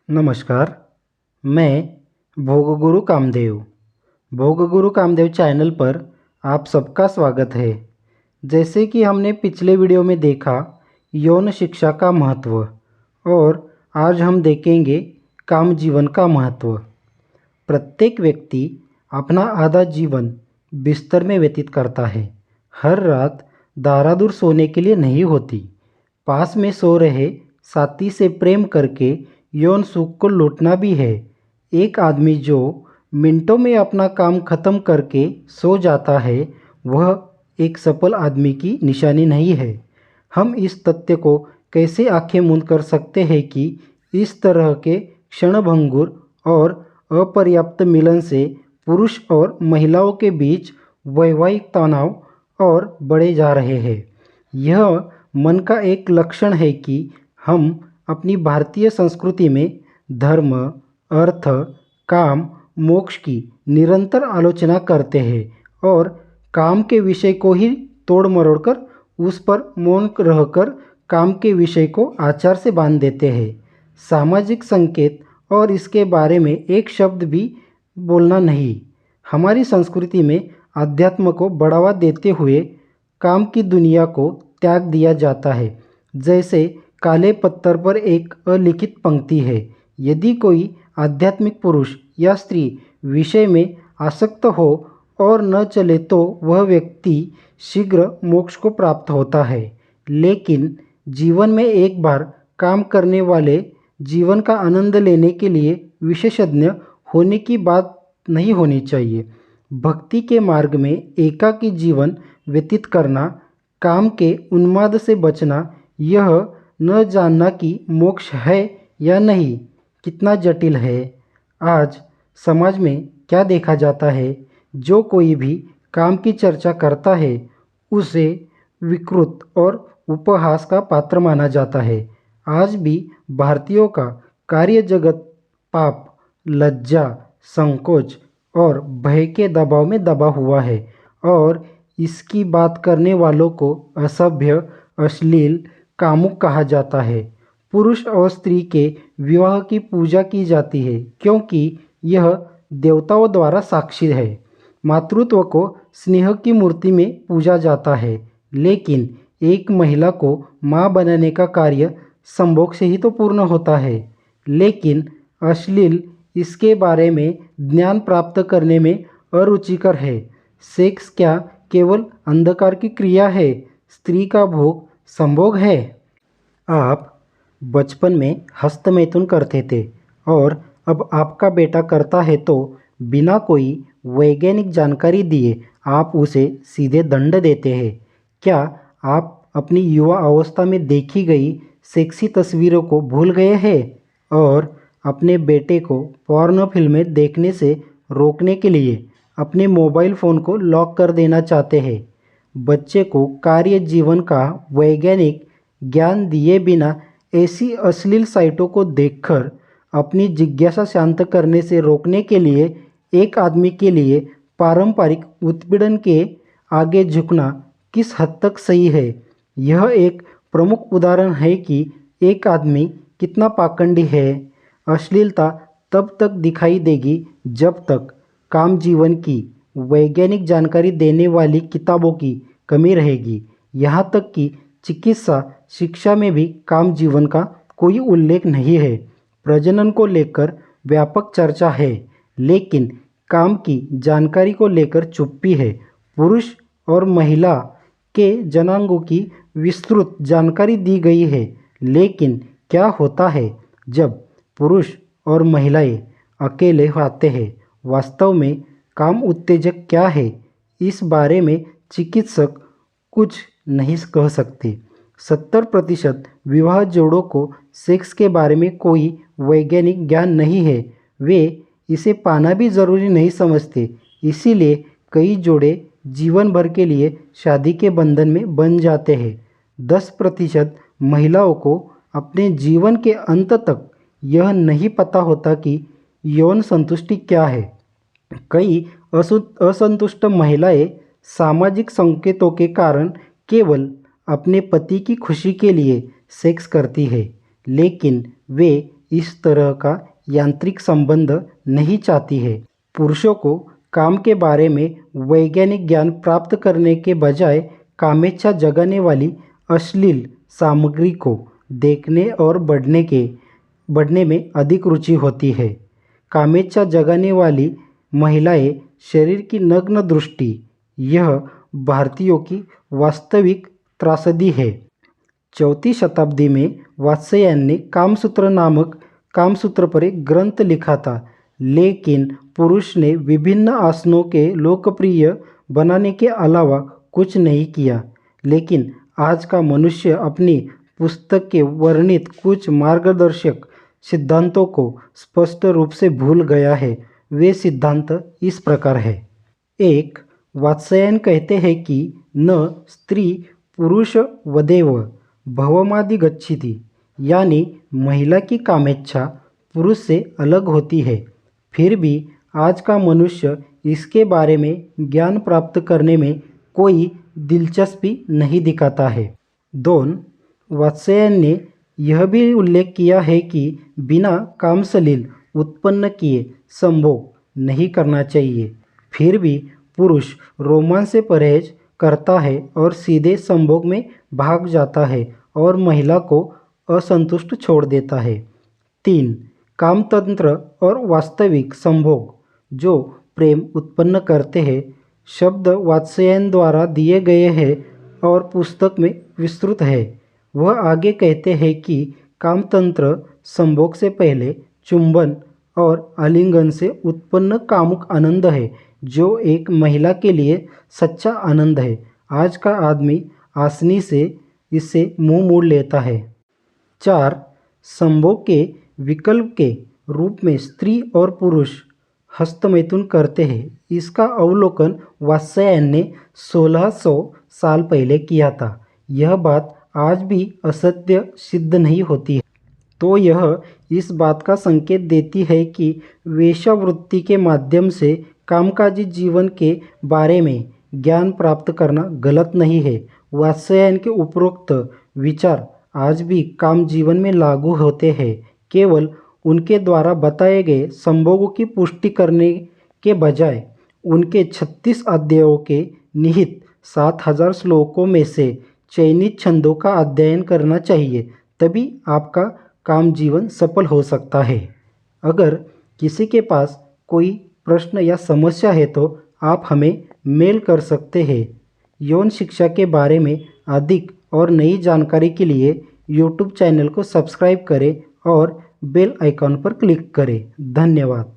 नमस्कार। मैं भोगगुरु कामदेव भोगगुरु कामदेव चैनल पर आप सबका स्वागत है। जैसे कि हमने पिछले वीडियो में देखा यौन शिक्षा का महत्व, और आज हम देखेंगे काम जीवन का महत्व। प्रत्येक व्यक्ति अपना आधा जीवन बिस्तर में व्यतीत करता है। हर रात दारादूर सोने के लिए नहीं होती। पास में सो रहे साथी से प्रेम करके यौन सुख को लूटना भी है। एक आदमी जो मिनटों में अपना काम खत्म करके सो जाता है, वह एक सफल आदमी की निशानी नहीं है। हम इस तथ्य को कैसे आंखें मूंद कर सकते हैं कि इस तरह के क्षणभंगुर और अपर्याप्त मिलन से पुरुष और महिलाओं के बीच वैवाहिक तनाव और बढ़े जा रहे हैं। यह मन का एक लक्षण है कि हम अपनी भारतीय संस्कृति में धर्म, अर्थ, काम, मोक्ष की निरंतर आलोचना करते हैं और काम के विषय को ही तोड़ मरोड़ कर उस पर मौन रहकर काम के विषय को आचार से बांध देते हैं। सामाजिक संकेत और इसके बारे में एक शब्द भी बोलना नहीं। हमारी संस्कृति में अध्यात्म को बढ़ावा देते हुए काम की दुनिया को त्याग दिया जाता है। जैसे काले पत्थर पर एक अलिखित पंक्ति है, यदि कोई आध्यात्मिक पुरुष या स्त्री विषय में आसक्त हो और न चले तो वह व्यक्ति शीघ्र मोक्ष को प्राप्त होता है। लेकिन जीवन में एक बार काम करने वाले जीवन का आनंद लेने के लिए विशेषज्ञ होने की बात नहीं होनी चाहिए। भक्ति के मार्ग में एकाकी जीवन व्यतीत करना, काम के उन्माद से बचना, यह न जानना कि मोक्ष है या नहीं कितना जटिल है। आज समाज में क्या देखा जाता है, जो कोई भी काम की चर्चा करता है उसे विकृत और उपहास का पात्र माना जाता है। आज भी भारतीयों का कार्य जगत पाप, लज्जा, संकोच और भय के दबाव में दबा हुआ है, और इसकी बात करने वालों को असभ्य, अश्लील, कामुक कहा जाता है। पुरुष और स्त्री के विवाह की पूजा की जाती है क्योंकि यह देवताओं द्वारा साक्षी है। मातृत्व को स्नेह की मूर्ति में पूजा जाता है, लेकिन एक महिला को माँ बनाने का कार्य संभोग से ही तो पूर्ण होता है। लेकिन अश्लील इसके बारे में ज्ञान प्राप्त करने में अरुचिकर है। सेक्स क्या केवल अंधकार की क्रिया है? स्त्री का भोग संभोग है? आप बचपन में हस्तमैथुन करते थे और अब आपका बेटा करता है तो बिना कोई वैज्ञानिक जानकारी दिए आप उसे सीधे दंड देते हैं। क्या आप अपनी युवा अवस्था में देखी गई सेक्सी तस्वीरों को भूल गए हैं और अपने बेटे को पॉर्न फिल्में देखने से रोकने के लिए अपने मोबाइल फ़ोन को लॉक कर देना चाहते हैं? बच्चे को कार्य जीवन का वैज्ञानिक ज्ञान दिए बिना ऐसी अश्लील साइटों को देखकर अपनी जिज्ञासा शांत करने से रोकने के लिए एक आदमी के लिए पारंपरिक उत्पीड़न के आगे झुकना किस हद तक सही है? यह एक प्रमुख उदाहरण है कि एक आदमी कितना पाखंडी है। अश्लीलता तब तक दिखाई देगी जब तक काम जीवन की वैज्ञानिक जानकारी देने वाली किताबों की कमी रहेगी। यहाँ तक कि चिकित्सा शिक्षा में भी काम जीवन का कोई उल्लेख नहीं है। प्रजनन को लेकर व्यापक चर्चा है, लेकिन काम की जानकारी को लेकर चुप्पी है। पुरुष और महिला के जनांगों की विस्तृत जानकारी दी गई है, लेकिन क्या होता है जब पुरुष और महिलाएं अकेले आते हैं? वास्तव में काम उत्तेजक क्या है, इस बारे में चिकित्सक कुछ नहीं कह सकते। 70% विवाह जोड़ों को सेक्स के बारे में कोई वैज्ञानिक ज्ञान नहीं है। वे इसे पाना भी ज़रूरी नहीं समझते। इसीलिए कई जोड़े जीवन भर के लिए शादी के बंधन में बंध जाते हैं। 10% महिलाओं को अपने जीवन के अंत तक यह नहीं पता होता कि यौन संतुष्टि क्या है। कई असंतुष्ट महिलाएं सामाजिक संकेतों के कारण केवल अपने पति की खुशी के लिए सेक्स करती है, लेकिन वे इस तरह का यांत्रिक संबंध नहीं चाहती है। पुरुषों को काम के बारे में वैज्ञानिक ज्ञान प्राप्त करने के बजाय कामेच्छा जगाने वाली अश्लील सामग्री को देखने और बढ़ने में अधिक रुचि होती है। कामेच्छा जगाने वाली महिलाएं शरीर की नग्न दृष्टि, यह भारतीयों की वास्तविक त्रासदी है। 4वीं शताब्दी में वात्स्यायन ने कामसूत्र नामक कामसूत्र पर एक ग्रंथ लिखा था, लेकिन पुरुष ने विभिन्न आसनों के लोकप्रिय बनाने के अलावा कुछ नहीं किया। लेकिन आज का मनुष्य अपनी पुस्तक के वर्णित कुछ मार्गदर्शक सिद्धांतों को स्पष्ट रूप से भूल गया है। वे सिद्धांत इस प्रकार है। 1. वात्स्यायन कहते हैं कि न स्त्री पुरुष वदेव भवमादि गच्छति, यानी महिला की कामेच्छा पुरुष से अलग होती है। फिर भी आज का मनुष्य इसके बारे में ज्ञान प्राप्त करने में कोई दिलचस्पी नहीं दिखाता है। 2. वात्स्यायन ने यह भी उल्लेख किया है कि बिना कामसलील उत्पन्न किए संभोग नहीं करना चाहिए। फिर भी पुरुष रोमांच से परहेज करता है और सीधे संभोग में भाग जाता है और महिला को असंतुष्ट छोड़ देता है। 3. कामतंत्र और वास्तविक संभोग जो प्रेम उत्पन्न करते हैं, शब्द वात्स्यायन द्वारा दिए गए हैं और पुस्तक में विस्तृत है। वह आगे कहते हैं कि कामतंत्र संभोग से पहले चुंबन और आलिंगन से उत्पन्न कामुक आनंद है, जो एक महिला के लिए सच्चा आनंद है। आज का आदमी आसानी से इससे मुंह मोड़ लेता है। 4. संभोग के विकल्प के रूप में स्त्री और पुरुष हस्तमैथुन करते हैं। इसका अवलोकन वात्स्यायन ने 1600 साल पहले किया था। यह बात आज भी असत्य सिद्ध नहीं होती है, तो यह इस बात का संकेत देती है कि वेश्यावृत्ति के माध्यम से कामकाजी जीवन के बारे में ज्ञान प्राप्त करना गलत नहीं है। वात्स्यायन के उपरोक्त विचार आज भी काम जीवन में लागू होते हैं। केवल उनके द्वारा बताए गए संभोगों की पुष्टि करने के बजाय उनके 36 अध्यायों के निहित 7000 श्लोकों में से चयनित छंदों का अध्ययन करना चाहिए। तभी आपका काम जीवन सफल हो सकता है। अगर किसी के पास कोई प्रश्न या समस्या है तो आप हमें मेल कर सकते हैं। यौन शिक्षा के बारे में अधिक और नई जानकारी के लिए यूट्यूब चैनल को सब्सक्राइब करें और बेल आइकॉन पर क्लिक करें। धन्यवाद।